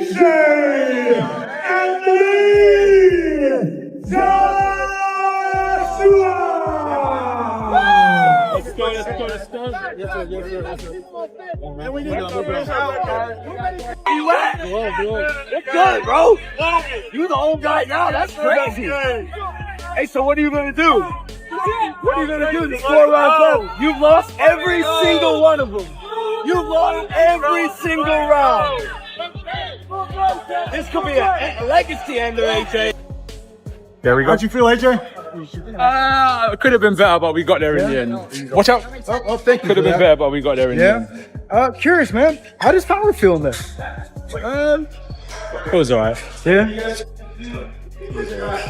AJ Anthony Joshua! Let's go. Yes, sir. And we need to go out. You at? It's good, bro. You the old guy now. That's crazy. Hey, so what are you gonna do? What are you gonna do? There's 4 rounds left. You've lost every single one of them. You've lost every single round. This could be a legacy ender, AJ. There we go. How'd you feel, AJ? It could have been better, but we got there in the end. Watch out. Oh, thank you. Could have been better, but we got there in the end. Curious, man. How does Power feel in this? It was alright. Yeah.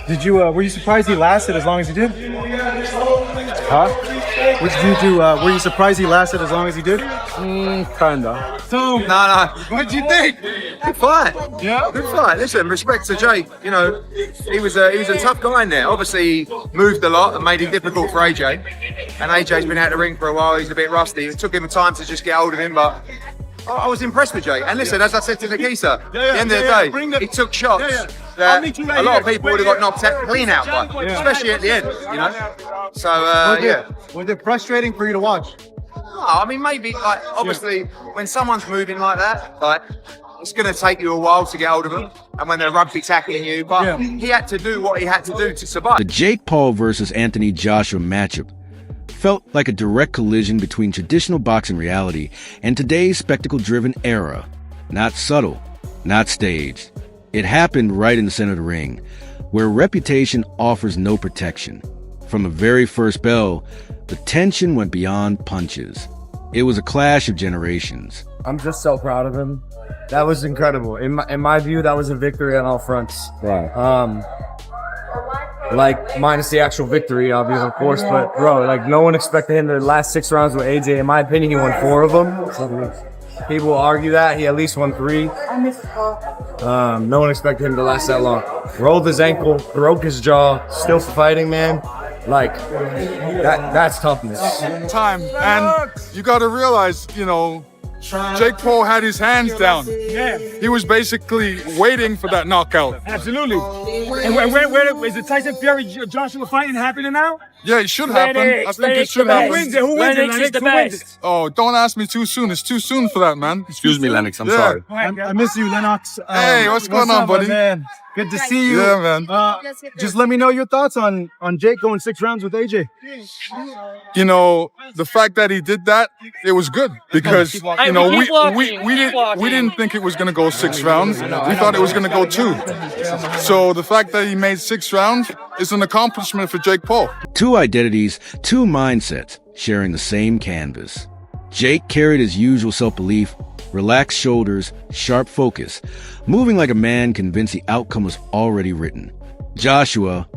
Did you? Were you surprised he lasted as long as he did? Huh? What did you do? Were you surprised he lasted as long as he did? Kinda. So, No. what did you think? Good fight. Yeah. Good fight. Listen, respect to Jake. You know, he was a tough guy in there. Obviously, he moved a lot and made it difficult for AJ. And AJ's been out of the ring for a while. He's a bit rusty. It took him time to just get hold of him, but I was impressed with Jake. And listen, as I said to Nikisa, at the end of the day, he took shots that a lot of people would have got knocked clean out by, especially at the end, you know. So, Was it frustrating for you to watch? I mean, maybe, like, obviously, when someone's moving like that, like, it's going to take you a while to get hold of them, and when they're rugby tackling you, but he had to do what he had to do to survive. The Jake Paul versus Anthony Joshua matchup felt like a direct collision between traditional boxing reality and today's spectacle-driven era. Not subtle, not staged. It happened right in the center of the ring, where reputation offers no protection. From the very first bell, the tension went beyond punches. It was a clash of generations. I'm just so proud of him. That was incredible. In my view, that was a victory on all fronts. Right. Like, minus the actual victory, obviously, of course, but bro, like, no one expected him to last 6 rounds with AJ. In my opinion, he won 4 of them. People will argue that he at least won 3. No one expected him to last that long. Rolled his ankle, broke his jaw, still fighting, man. Like, that's toughness. Time, and you got to realize, you know, Jake Paul had his hands down. Yeah. He was basically waiting for that knockout. Absolutely. And where is the Tyson Fury Joshua fighting happening now? Yeah, it should happen. I think it should happen. Who wins it? Who wins it? Oh, don't ask me too soon. It's too soon for that, man. Excuse me, Lennox, I'm sorry. I miss you, Lennox. Hey, what's going on, up, buddy? Man? Good to see you. Yeah, man. Just let me know your thoughts on Jake going 6 rounds with AJ. You know, the fact that he did that, it was good because, you know, we didn't think it was going to go 6 rounds. We thought it was going to go 2. So the fact that he made 6 rounds is an accomplishment for Jake Paul. 2 identities, 2 mindsets sharing the same canvas. Jake carried his usual self-belief, relaxed shoulders, sharp focus, moving like a man convinced the outcome was already written. Joshua,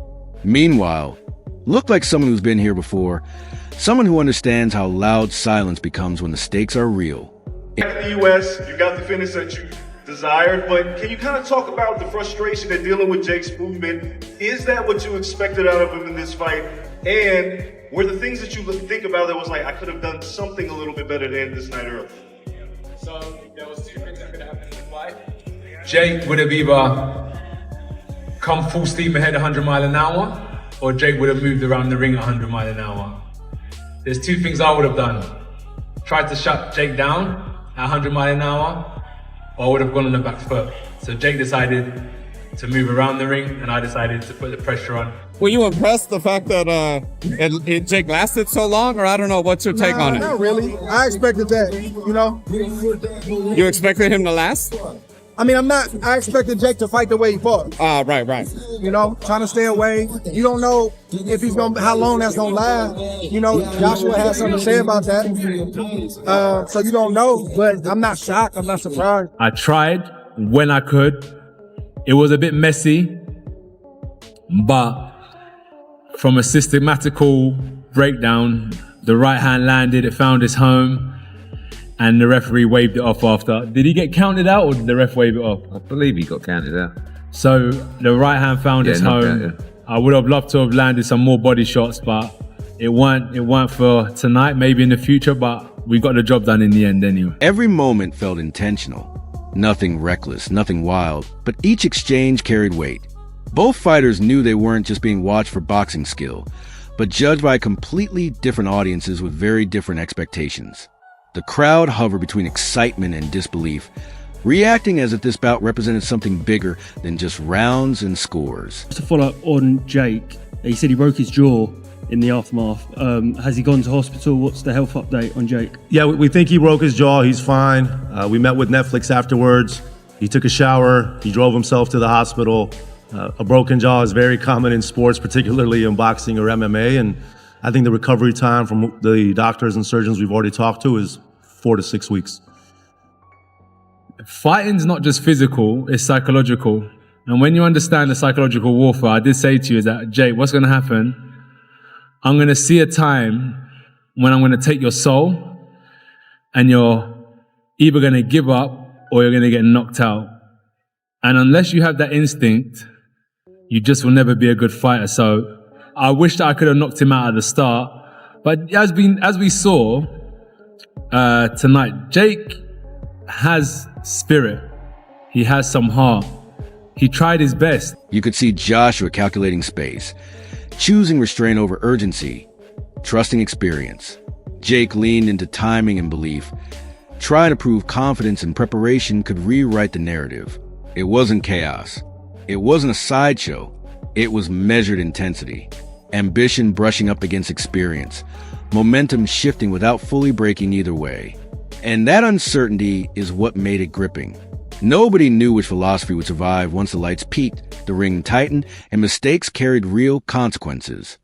meanwhile, looked like someone who's been here before, someone who understands how loud silence becomes when the stakes are real. In the U.S., you got the finish that you desired, but can you kind of talk about the frustration in dealing with Jake's movement? Is that what you expected out of him in this fight? And were the things that you think about that was like, I could have done something a little bit better to end this night early? So there was 2 things that could happen in the fight. Jake would have either come full steam ahead 100 miles an hour, or Jake would have moved around the ring 100 miles an hour. There's 2 things I would have done. Tried to shut Jake down at 100 miles an hour, or I would have gone on the back foot. So Jake decided to move around the ring, and I decided to put the pressure on. Were you impressed the fact that Jake lasted so long, or I don't know, what's your take on it? Not really. I expected that, you know. You expected him to last? I mean, I expected Jake to fight the way he fought. Right. You know, trying to stay away. You don't know if how long that's gonna last. You know, Joshua has something to say about that. So you don't know, but I'm not shocked. I'm not surprised. I tried when I could. It was a bit messy, but from a systematical breakdown, the right hand landed, it found its home, and the referee waved it off after. Did he get counted out, or did the ref wave it off? I believe he got counted out. So the right hand found its home. I would have loved to have landed some more body shots, but it weren't for tonight, maybe in the future, but we got the job done in the end anyway. Every moment felt intentional. Nothing reckless, nothing wild, but each exchange carried weight. Both fighters knew they weren't just being watched for boxing skill, but judged by completely different audiences with very different expectations. The crowd hovered between excitement and disbelief, reacting as if this bout represented something bigger than just rounds and scores. To follow up on Jake, he said he broke his jaw in the aftermath. Has he gone to hospital? What's the health update on Jake? Yeah, we think he broke his jaw. He's fine. We met with Netflix afterwards. He took a shower. He drove himself to the hospital. A broken jaw is very common in sports, particularly in boxing or MMA. And I think the recovery time from the doctors and surgeons we've already talked to is 4 to 6 weeks. Fighting's not just physical, it's psychological. And when you understand the psychological warfare, I did say to you is that, Jake, what's going to happen? I'm going to see a time when I'm going to take your soul and you're either going to give up or you're going to get knocked out. And unless you have that instinct, you just will never be a good fighter. So I wish that I could have knocked him out at the start. But as we saw tonight, Jake has spirit. He has some heart. He tried his best. You could see Joshua calculating space, choosing restraint over urgency, trusting experience. Jake leaned into timing and belief, trying to prove confidence and preparation could rewrite the narrative. It wasn't chaos. It wasn't a sideshow. It was measured intensity. Ambition brushing up against experience. Momentum shifting without fully breaking either way. And that uncertainty is what made it gripping. Nobody knew which philosophy would survive once the lights peaked, the ring tightened, and mistakes carried real consequences.